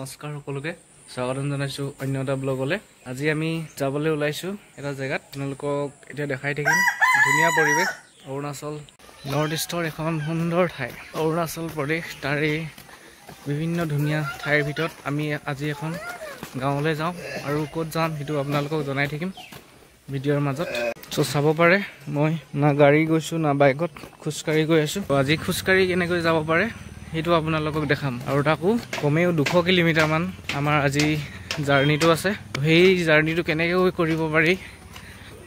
নমস্কাৰ সকলোকে স্বাগতম জনাইছো অন্য এটা ব্লগলে। আজি আমি যাবলৈ ওলাইছো এটা জায়গাত, আপোনালোকক এতিয়া দেখাই থাকিম। ধুনীয়া পৰিৱেশ, অৰুণাচল নৰ্থ ইষ্টৰ এখন সুন্দৰ ঠাই অৰুণাচল প্ৰদেশ। তাৰে বিভিন্ন ধুনীয়া ঠাইৰ ভিতৰত আমি আজি এখন গাঁৱলৈ যাওঁ, আৰু ক'ত যাম সেইটো আপোনালোকক জনাই থাকিম ভিডিঅ'ৰ মাজত। চ' চাব পাৰে মই না গাড়ী গৈছোঁ না বাইকত, খোজকাঢ়ি গৈ আছোঁ। আজি খোজকাঢ়ি কেনেকৈ যাব পাৰে সেইটো আপোনালোকক দেখাম, আৰু তাকো কমেও 200 কিলোমিটাৰমান আমাৰ আজি জাৰ্ণিটো আছে। সেই জাৰ্ণিটো কেনেকৈ কৰিব পাৰি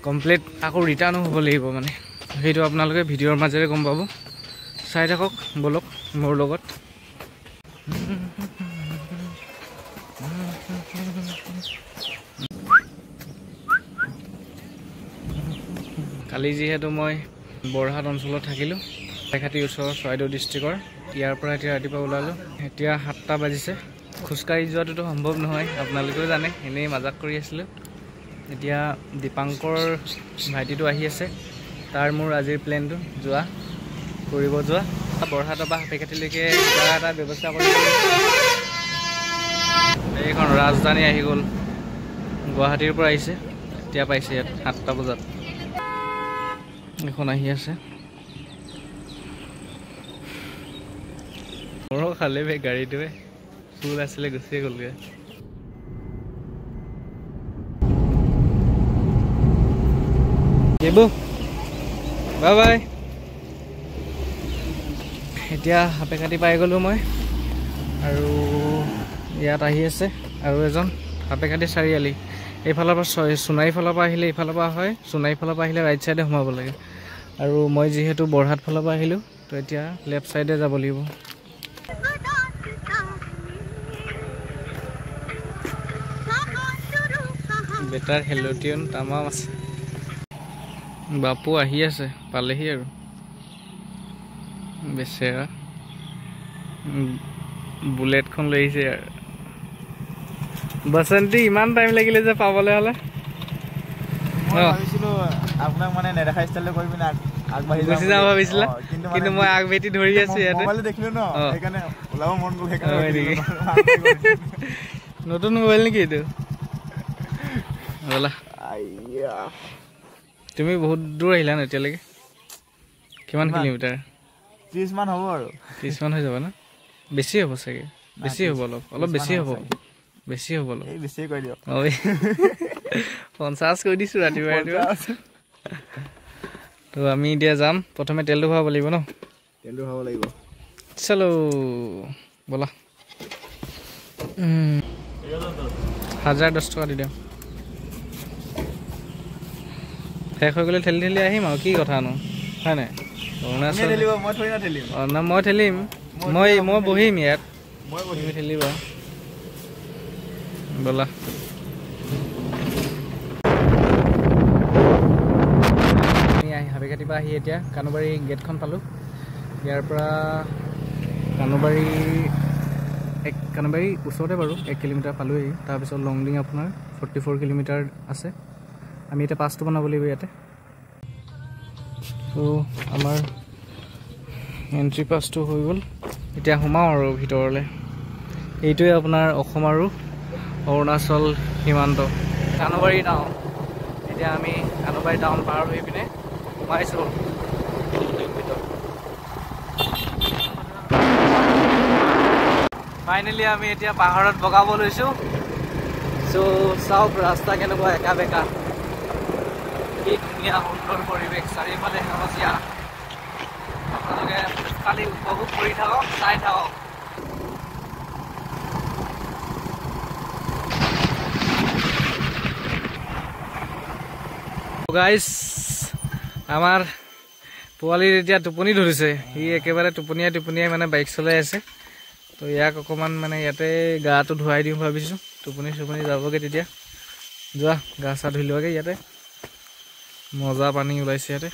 কমপ্লিট, আকৌ ৰিটাৰ্ণো হ'ব লাগিব মানে, সেইটো আপোনালোকে ভিডিঅ'ৰ মাজেৰে গম পাব। চাই থাকক বলক মোৰ লগত। কালি যিহেতু মই বৰহাট অঞ্চলত থাকিলোঁ, লাইখাটিৰ ওচৰৰ চৰাইদেউ ডিষ্ট্ৰিক্টৰ, ইয়াৰ পৰা এতিয়া ৰাতিপুৱা ওলালোঁ। এতিয়া 7টা বাজিছে। খোজকাঢ়ি যোৱাটোতো সম্ভৱ নহয়, আপোনালোকেও জানে, এনেই মাজাক কৰি আছিলোঁ। এতিয়া দীপাংকৰ ভাইটিটো আহি আছে, তাৰ মোৰ আজিৰ প্লেনটো ফুৰিব যোৱা। বৰহাটৰ পৰা হাতীকাটিলৈকে কিবা এটা ব্যৱস্থা কৰিব। এইখন ৰাজধানী আহি গ'ল, গুৱাহাটীৰ পৰা আহিছে, এতিয়া পাইছে ইয়াত 7টা বজাত। এখন আহি আছে মোৰ খালে বে গাড়ীটোৱে ফুল আছিলে, গুচিয়ে গ'লগৈ। Bye bye. এতিয়া হাপেকাটি পাই গ'লোঁ মই, আৰু ইয়াত আহি আছে আৰু এজন। হাপেকাটি চাৰিআলি এইফালৰ পৰা সোণাৰী ফালৰ পৰা আহিলে এইফালৰ পৰা হয়, সোণাৰী ফালৰ পৰা আহিলে ৰাইট চাইডে সোমাব লাগে, আৰু মই যিহেতু বৰহাট ফালৰ পৰা আহিলোঁ তো এতিয়া লেফ্ট চাইডে যাব লাগিব। বেটাৰ হেলটিয়ন তামাম আছে। বাপু আহি আছে, পালেহি আৰু বেচেৰা বুলেটখন লৈ আহিছে। আৰু বসন্তী ইমান টাইম লাগিলে যে পাবলৈ হ'লে। আপোনাক মানে নেদেখা ষ্টাইলটো কৰি পিনে আগবাঢ়ি গুচি যাব ভাবিছিলা, কিন্তু মই আগভেটি ধৰি আছো ইয়াতে। দেখিলো ন, সেইকাৰণে ওলাব মন গ'ল। নতুন মোবাইল নেকি এইটো? ব'লা, তুমি বহুত দূৰ আহিলা ন এতিয়ালৈকে? কিমান কিলোমিটাৰ? 30 মান হ'ব। আৰু 30 মান হৈ যাব না? বেছি হ'ব চাগে, বেছি হ'ব, অলপ বেছি হ'ব, বেছি হ'ব অলপ। বেছি কৰি দিয়ক। 50 কৰি দিছোঁ ৰাতিপুৱা ৰাতিপুৱা। তো আমি এতিয়া যাম, প্ৰথমে তেলটো ভৰাব লাগিব ন? তেলটো ভৰাব লাগিব। চলো ব'লা। 1010 টকা দি দিওঁ। শেষ হৈ গ'লে ঠেলি ঠেলি আহিম আৰু, কি কথানো হয় নাই? অৰুণাচল না মই ঠেলিম, মই বহিম ইয়াত, তুমি ঠেলিবা। ব'লা। আমি হাবিঘাটিৰ পৰা আহি এতিয়া কানুবাৰী গেটখন পালোঁ। ইয়াৰ পৰা কানুবাৰী ওচৰতে বাৰু, 1 কিলোমিটাৰ পালোঁহি। তাৰপিছত লংডিং আপোনাৰ 44 কিলোমিটাৰ আছে। আমি এতিয়া পাছটো বনাব লাগিব ইয়াতে। তো আমাৰ এণ্ট্ৰি পাছটো হৈ গ'ল, এতিয়া সোমাওঁ আৰু ভিতৰলৈ। এইটোৱে আপোনাৰ অসম আৰু অৰুণাচল সীমান্ত, কানুবাৰী টাউন। এতিয়া আমি কানুবাৰী টাউন পাৰ হৈ পিনে সোমাইছোঁ ভিতৰত। ফাইনেলি আমি এতিয়া পাহাৰত বগাব লৈছোঁ। চ' চাওক ৰাস্তা কেনেকুৱা একা বেকা, কি ধুনীয়া সুন্দৰ পৰিৱেশ, চাৰিওফালে সেউজীয়া। আপোনালোকে খালি উপভোগ কৰি থাকক, চাই থাকক। গাইজ, আমাৰ পোৱালিৰ এতিয়া টোপনি ধৰিছে। সি একেবাৰে টোপনিয়াই মানে বাইক চলাই আছে। তো ইয়াক অকণমান মানে ইয়াতে গাটো ধুৱাই দিওঁ ভাবিছোঁ, টোপনি যাবগৈ। তেতিয়া যোৱা গা চা ধুই লোৱাগৈ। ইয়াতে মজা পানী ওলাইছে, ইয়াতে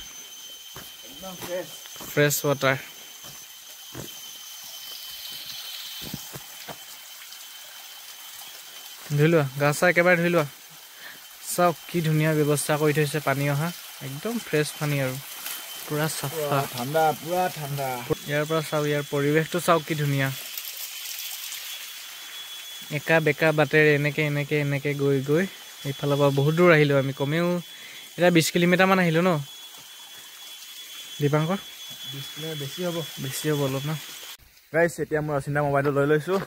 ফ্ৰেছ ৱাটাৰ। ধুই লোৱা, গা চা একেবাৰে ধুই লোৱা। চাওক কি ধুনীয়া ব্যৱস্থা কৰি থৈছে পানী অহা, একদম ফ্ৰেছ পানী আৰু পুৰা চাফা, ঠাণ্ডা, পুৰা ঠাণ্ডা। ইয়াৰ পৰা চাওক, ইয়াৰ পৰিৱেশটো চাওক কি ধুনীয়া। একা বেকা বাটেৰে এনেকৈ গৈ এইফালৰ পৰা বহুত দূৰ আহিলোঁ আমি কমেও এতিয়া 20 কিলোমিটাৰমান আহিলোঁ ন দীপাংকৰ 20 কিলোমিটাৰ বেছি হ'ব অলপ ন গাইছ এতিয়া মই অচিন্তা মোবাইলটো লৈ লৈছোঁ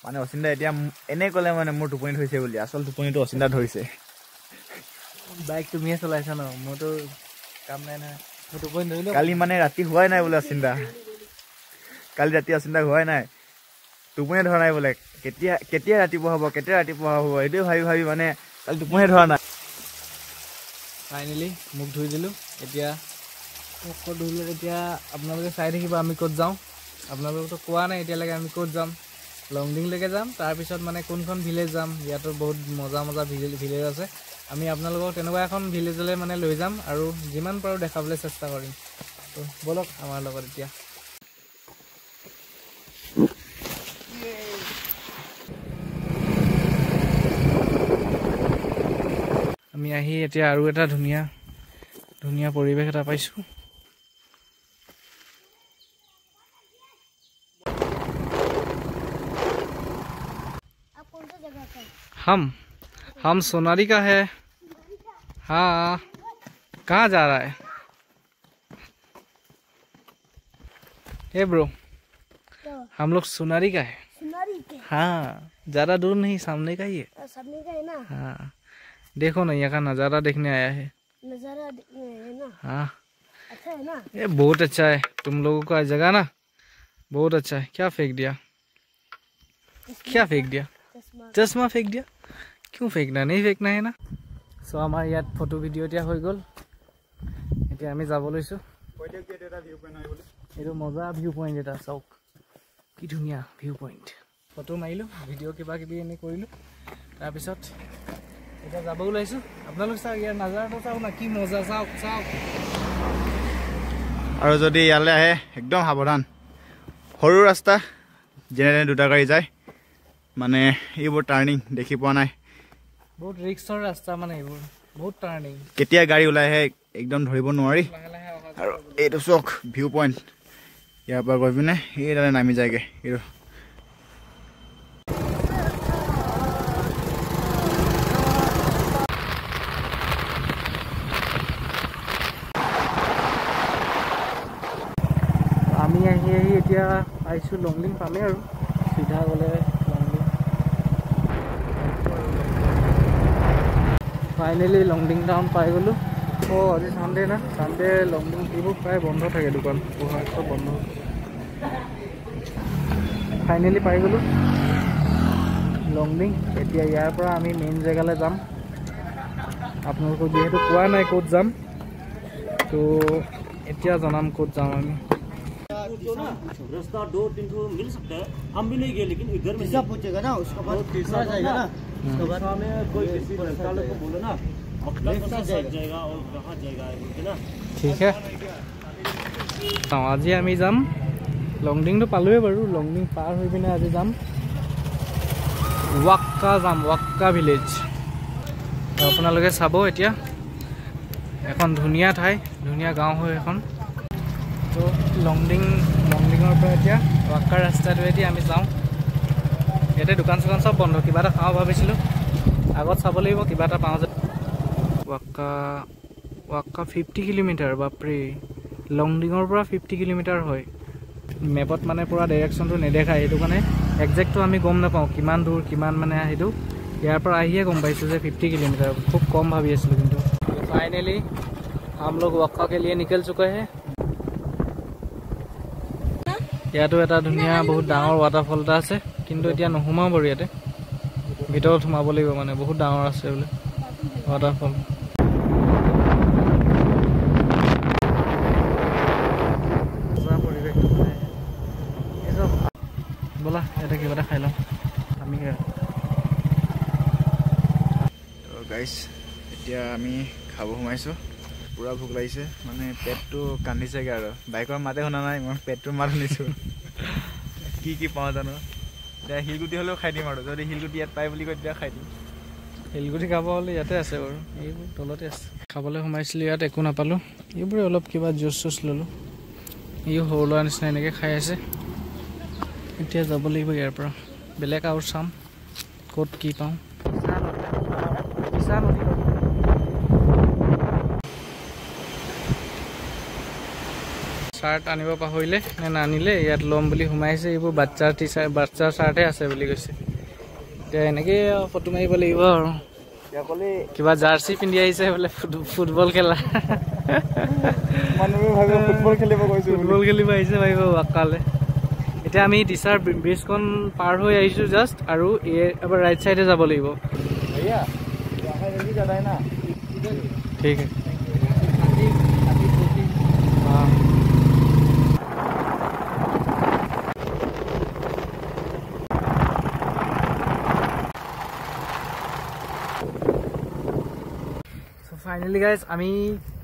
মানে অচিন্তা এতিয়া এনে ক'লে মানে মোৰ টোপনি ধৰিছে বুলি আচল টোপনিটো অচিন্তা ধৰিছে বাইক তুমিয়ে চলাইছা ন মোৰতো কাম নাই নহয় মোৰ টোপনি ধৰিলোঁ কালি মানে ৰাতি হোৱাই নাই বোলে অচিন্তা কালি ৰাতি অচিন্তা হোৱাই নাই টোপনি ধৰা নাই বোলে কেতিয়া ৰাতিপুৱা হ'ব এইটোৱে ভাবি মানে কালি টোপনি ধৰা নাই ফাইনেলি মুখ ধুই দিলোঁ এতিয়া মুখ ধুলে এতিয়া আপোনালোকে চাই থাকিব আমি ক'ত যাওঁ আপোনালোকতো কোৱা নাই এতিয়ালৈকে আমি ক'ত যাম লংডিংলৈকে যাম তাৰপিছত মানে কোনখন ভিলেজ যাম ইয়াতো বহুত মজা ভিলেজ আছে আমি আপোনালোকক তেনেকুৱা এখন ভিলেজলৈ মানে লৈ যাম আৰু যিমান পাৰোঁ দেখাবলৈ চেষ্টা কৰিম তো বলক আমাৰ লগত এতিয়া আমি আহি এতিয়া আৰু এটা ধুনীয়া পৰিৱেশ এটা পাইছোঁ हम सोनारी का है हाँ कहाँ जा रहा है हे ब्रो हम लोग सोनारी का है हाँ ज़्यादा दूर नहीं सामने का ही है सामने का है ना हाँ देखो ना यहाँ का नज़ारा देखने आया है नजारा देखने है ना हाँ अच्छा है ना ये बहुत अच्छा है तुम लोगों का जगह ना बहुत अच्छा है क्या फेंक दिया चश्मा फेंक दिया क्यों फेंकना नहीं फेंकना है ना सो हमारे याद फोटो वीडियो এতিয়া হৈ গ'ল এতিয়া আমি যাব লৈছো এটো মজা ভিউ পয়েন্ট এটা চাওক কি ধুনিয়া ভিউ পয়েন্ট ফটো মাৰিলো ভিডিও কিবা কিবি এনে কৰিলো তাৰ পিছত এটা যাব ওলাইছো আপোনালোক চাওক ইয়াৰ নজাৰাটো চাওক না কি মজা চাওক আৰু যদি ইয়ালৈ আহে একদম সাৱধান সৰু ৰাস্তা যেনে দুটা গাড়ী যায় মানে এইবোৰ টাৰ্নিং দেখি পোৱা নাই বহুত ৰিস্কৰ ৰাস্তা মানে এইবোৰ বহুত টাৰ্নিং কেতিয়া গাড়ী ওলাই আহে একদম ধৰিব নোৱাৰি আৰু এইটো চক ভিউ পইণ্ট ইয়াৰ পৰা গৈ পিনে এইডালে নামি যায়গৈ এইটো আমি আহি এতিয়া পাইছোঁ লংডিং পামেই আৰু চিধা গ'লে ফাইনেলি লংডিং টাউন পাই গ'লোঁ আজি চানডে না চানডে লংডিং এইবোৰ প্ৰায় বন্ধ থাকে দোকান পোহাৰ চব বন্ধ ফাইনেলি পাই গ'লোঁ লংডিং এতিয়া ইয়াৰ পৰা আমি মেইন জেগালৈ যাম আপোনালোকক যিহেতু কোৱা নাই ক'ত যাম তো এতিয়া জনাম ক'ত যাম আমি रास्ता 2-3 ठो मिल सकता है हम भी नहीं गए लेकिन इधर में सब पूछेगा ना उसके बाद तीसरा जाएगा ना उसके बाद हमें कोई किसी लड़का लोग को बोलो ना अपना साथ जाएगा और कहाँ जाएगा बोलते ना ठीक है আজি আমি যাম লংডিংটো পালোৱে বাৰু লংডিং পাৰ হৈ পিনে আজি যাম ৱাক্কা ভিলেজ আপোনালোকে চাব এতিয়া এখন ধুনীয়া ঠাই ধুনীয়া গাঁও হয় এখন তো লংডিঙৰ পৰা এতিয়া ৱাক্কা ৰাস্তাটোৱেদি আমি যাওঁ ইয়াতে দোকান চোকান চব বন্ধ কিবা এটা খাওঁ ভাবিছিলোঁ আগত চাব লাগিব কিবা এটা পাওঁ যে ৱাক্কা 50 কিলোমিটাৰ বাপৰে লংডিঙৰ পৰা 50 কিলোমিটাৰ হয় মেপত মানে পুৰা ডাইৰেকশ্যনটো নেদেখায় সেইটো কাৰণে একজেক্টটো আমি গম নাপাওঁ কিমান দূৰ কিমান মানে সেইটো ইয়াৰ পৰা আহিয়ে গম পাইছোঁ যে 50 কিলোমিটাৰ খুব কম ভাবি আছিলোঁ কিন্তু ফাইনেলি हम लोग वक्का के लिए निकल चुके हैं ইয়াতো এটা ধুনীয়া বহুত ডাঙৰ ৱাটাৰফল এটা আছে কিন্তু এতিয়া নোহোমাও বাৰু ইয়াতে ভিতৰত সোমাব লাগিব মানে বহুত ডাঙৰ আছে বোলে ৱাটাৰফল ব'লা এটা কিবা এটা খাই লওঁ আমি গাইছ এতিয়া আমি খাব সোমাইছোঁ পুৰা ভোক লাগিছে মানে পেটটো কান্দিছেগৈ আৰু বাইকৰ মাতে শুনা নাই মই পেটটোৰ মাত শুনিছোঁ কি পাওঁ জানো এতিয়া শিলগুটি হ'লেও খাই দিম আৰু যদি শিলগুটি ইয়াত পাই বুলি কয় তেতিয়া খাই দিম শিলগুটি খাব হ'লে ইয়াতে আছে বাৰু এইবোৰ তলতে আছে খাবলৈ সোমাইছিলোঁ ইয়াত একো নাপালোঁ এইবোৰে অলপ কিবা জুচ চুচ ল'লোঁ ইও সৰু ল'ৰা নিচিনা এনেকৈ খাই আছে এতিয়া যাব লাগিব ইয়াৰ পৰা বেলেগ আৰু চাম ক'ত কি পাওঁ পিছা নদী চাৰ্ট আনিব পাহৰিলে নে নানিলে ইয়াত ল'ম বুলি সোমাইছে এইবোৰ বাচ্চাৰ চাৰ্টহে আছে বুলি কৈছে এতিয়া এনেকৈ ফটো মাৰিব লাগিব আৰু কিবা জাৰ্চি পিন্ধি আহিছে বোলে ফুটবল খেলা ফুটবল খেলিব আহিছে ভাবিব ৱাক্কালে এতিয়া আমি দিছাৰ ব্ৰিজখন পাৰ হৈ আহিছোঁ জাষ্ট আৰু এবাৰ ৰাইট চাইডে যাব লাগিব ঠিক আছে ফাইনেলি গাইজ আমি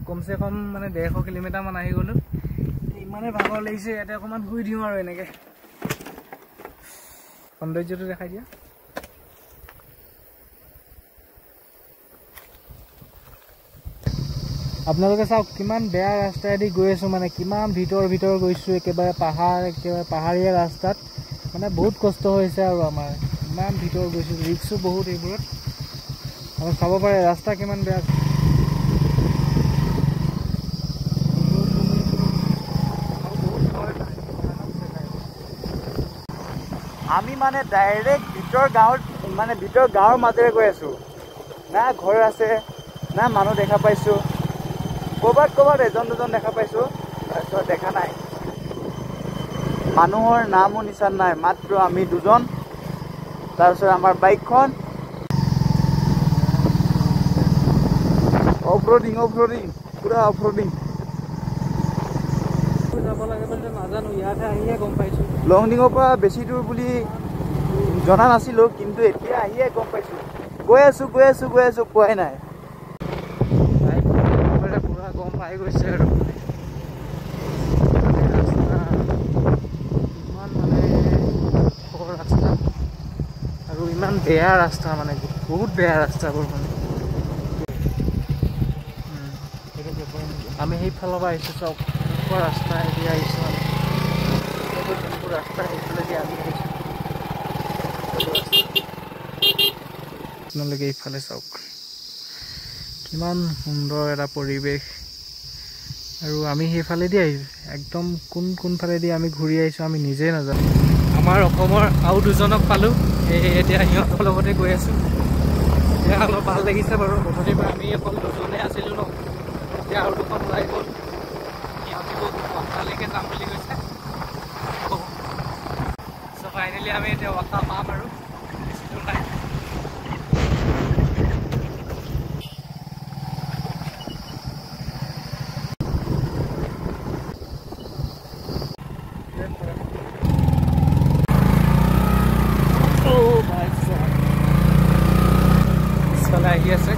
কমচে কম মানে 150 কিলোমিটাৰ মান আহি গ'লো ইমানে ভাগৰ লাগিছে ইয়াতে অকণমান শুই দিওঁ আৰু এনেকৈ সৌন্দৰ্যটো দেখাই দিয়া আপোনালোকে চাওক কিমান বেয়া ৰাস্তাইদি গৈ আছোঁ মানে কিমান ভিতৰ গৈছোঁ একেবাৰে পাহাৰীয়া ৰাস্তাত মানে বহুত কষ্ট হৈছে আৰু আমাৰ ইমান ভিতৰ গৈছোঁ ৰিক্সো বহুত এইবোৰত আৰু চাব পাৰে ৰাস্তা কিমান বেয়া আমি মানে ডাইৰেক্ট ভিতৰ গাঁৱৰ মাজেৰে গৈ আছোঁ না ঘৰ আছে না মানুহ দেখা পাইছোঁ ক'ৰবাত এজন দুজন দেখা পাইছোঁ তাৰপিছত দেখা নাই মানুহৰ নামো নিচান নাই মাত্ৰ আমি দুজন তাৰপিছত আমাৰ বাইকখন অফৰোডিং পুৰা অফৰোডিং যাব লাগে বুলি নাজানো ইয়াতে আহিয়ে গম পাইছোঁ লংডিঙৰ পৰা বেছি দূৰ বুলি জনা নাছিলোঁ কিন্তু এতিয়া আহিয়ে গম পাইছোঁ গৈ আছোঁ পোৱাই নাই পুৰা গম পাই গৈছে আৰু ইমান মানে ৰাস্তা আৰু ইমান বেয়া ৰাস্তা মানে বহুত বেয়া ৰাস্তাবোৰ মানে আমি সেইফালৰ পৰা আহিছোঁ চব ৰাস্তা এতিয়া আহিছোঁ আমি যোনবোৰ ৰাস্তা সেইফালেদি আমি আহিছোঁ আপোনালোকে এইফালে চাওক কিমান সুন্দৰ এটা পৰিৱেশ আৰু আমি সেইফালেদি আহিছোঁ একদম কোনফালেদি আমি ঘূৰি আহিছোঁ আমি নিজেই নাজানো আমাৰ অসমৰ আৰু দুজনক পালোঁ এতিয়া সিহঁতৰ লগতে গৈ আছোঁ এতিয়া অলপ ভাল লাগিছে বাৰু গধূলিৰ পৰা আমি অকল দুজনে আছিলোঁ ন এতিয়া আৰু দুখন ওলাই গ'ল ৱাক্কালৈকে যাম বুলি কৈছে চ' ফাইনেলি আমি এতিয়া ৱাক্কা পাম আৰু বেছি দূৰ নাই পিছফালে আহি আছে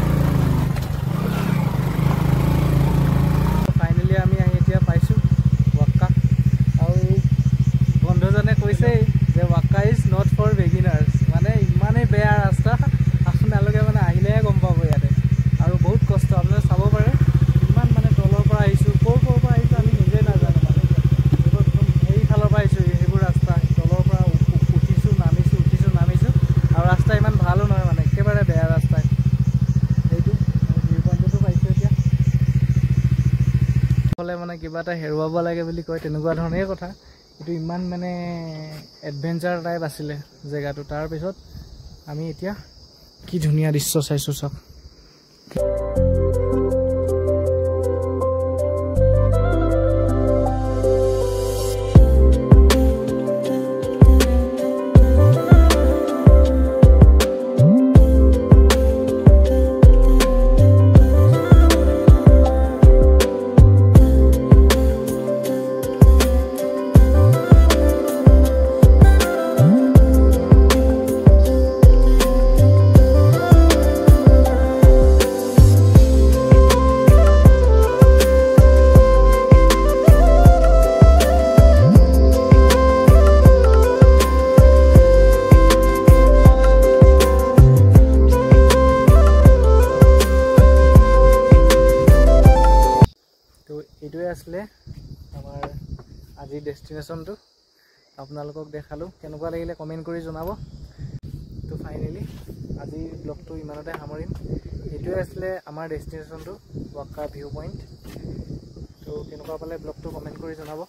যে ৱাক্কা ইজ নট ফৰ বিগিনাৰ্ছ মানে ইমানেই বেয়া ৰাস্তা আপোনালোকে মানে আহিলেহে গম পাব ইয়াতে আৰু বহুত কষ্ট আপোনালোকে চাব পাৰে ইমান মানে তলৰ পৰা আহিছোঁ ক'ৰ পৰা আহিছোঁ আমি নিজেই নাজানো মানে এইবোৰ সেইফালৰ পৰা আহিছোঁ সেইবোৰ ৰাস্তা তলৰ পৰা উঠিছোঁ নামিছোঁ আৰু ৰাস্তা ইমান ভালো নহয় মানে একেবাৰে বেয়া ৰাস্তা সেইটো ভিউ পইণ্টটো পাইছোঁ এতিয়া হ'লে মানে কিবা এটা হেৰুৱাব লাগে বুলি কয় তেনেকুৱা ধৰণেই কথা এইটো ইমান মানে এডভেঞ্চাৰ টাইপ আছিলে জেগাটো তাৰপিছত আমি এতিয়া কি ধুনীয়া দৃশ্য চাইছোঁ চাওক এইটোৱে আছিলে আমাৰ আজিৰ ডেষ্টিনেশ্যনটো আপোনালোকক দেখালোঁ কেনেকুৱা লাগিলে কমেণ্ট কৰি জনাব তো ফাইনেলি আজি ব্লগটো ইমানতে সামৰিম এইটোৱে আছিলে আমাৰ ডেষ্টিনেশ্যনটো ৱাক্কা ভিউ পইণ্ট তো কেনেকুৱা পালে ব্লগটো কমেণ্ট কৰি জনাব